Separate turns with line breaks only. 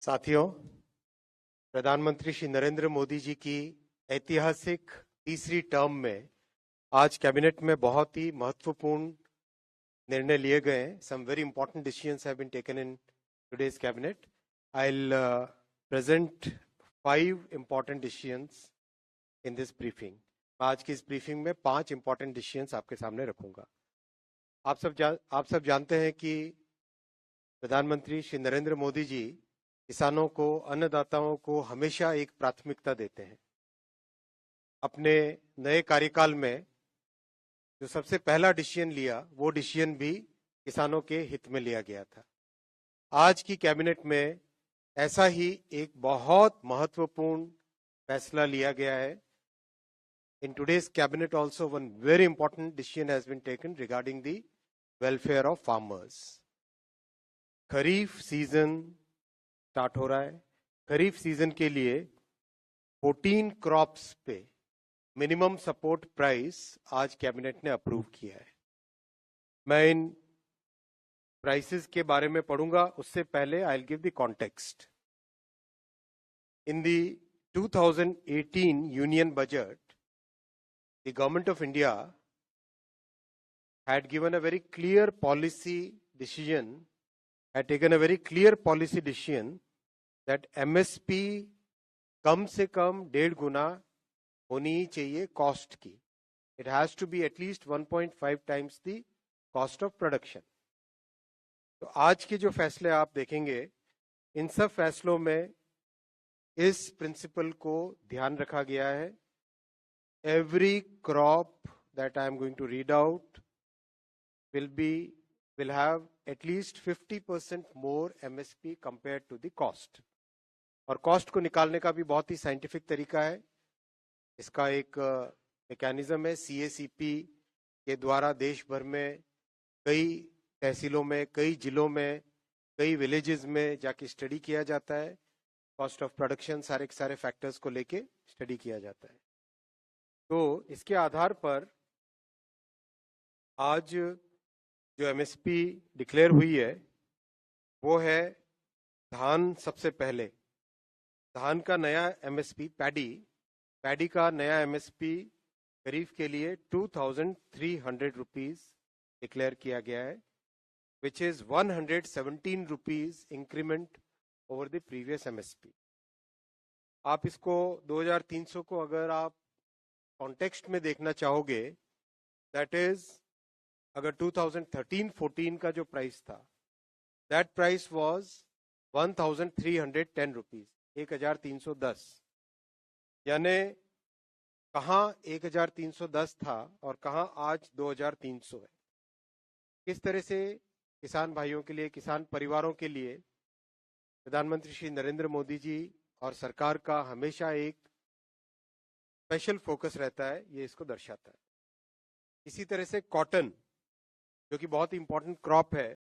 साथियों, प्रधानमंत्री श्री नरेंद्र मोदी जी की ऐतिहासिक तीसरी टर्म में आज कैबिनेट में बहुत ही महत्वपूर्ण निर्णय लिए गए हैं. Some very important decisions have been taken in today's cabinet. I will present 5 important decisions in this briefing. आज की इस ब्रीफिंग में 5 इंपॉर्टेंट डिसीजंस आपके सामने रखूंगा. आप सब जानते हैं कि प्रधानमंत्री श्री नरेंद्र मोदी जी किसानों को, अन्नदाताओं को हमेशा एक प्राथमिकता देते हैं. अपने नए कार्यकाल में जो सबसे पहला डिसीजन लिया, वो डिसीजन भी किसानों के हित में लिया गया था. आज की कैबिनेट में ऐसा ही एक बहुत महत्वपूर्ण फैसला लिया गया है. In today's cabinet also one very important decision has been taken regarding the welfare of farmers. Kharif season start हो रहा है. खरीफ सीजन के लिए 14 क्रॉप्स पे मिनिमम सपोर्ट प्राइस आज कैबिनेट ने अप्रूव किया है. मैं इन प्राइसेस के बारे में पढ़ूंगा, उससे पहले I will give the context. In the 2018 union budget, the government of India had given a very clear policy decision, had taken a very clear policy decision that MSP कम से कम 1.5 गुना होनी ही चाहिए कॉस्ट की. It has to be at least 1.5 times the cost of production. तो आज के जो फैसले आप देखेंगे, इन सब फैसलों में इस प्रिंसिपल को ध्यान रखा गया है. Every crop that I am going to read out will have at least 50% more MSP compared to the cost. और कॉस्ट को निकालने का भी बहुत ही साइंटिफिक तरीका है. इसका एक मैकेनिज्म है. CACP के द्वारा देश भर में कई तहसीलों में, कई जिलों में, कई विलेजेस में जाके स्टडी किया जाता है. कॉस्ट ऑफ प्रोडक्शन, सारे के सारे फैक्टर्स को लेके स्टडी किया जाता है. तो इसके आधार पर आज जो MSP डिक्लेयर हुई है वो है धान. सबसे पहले धान का नया MSP, पैडी का नया MSP खरीफ के लिए 2300 रुपीज डिक्लेयर किया गया है, which is 117 rupees increment over the previous MSP. आप इसको 2300 को अगर आप कॉन्टेक्स्ट में देखना चाहोगे, दैट इज अगर 2013-14 का जो प्राइस था, दैट प्राइस वाज 1310 रुपीज, 1310. यानी कहाँ 1310 था और कहाँ आज 2300 है. किस तरह से किसान भाइयों के लिए, किसान परिवारों के लिए प्रधानमंत्री श्री नरेंद्र मोदी जी और सरकार का हमेशा एक स्पेशल फोकस रहता है, ये इसको दर्शाता है. इसी तरह से कॉटन, जो कि बहुत ही इंपॉर्टेंट क्रॉप है,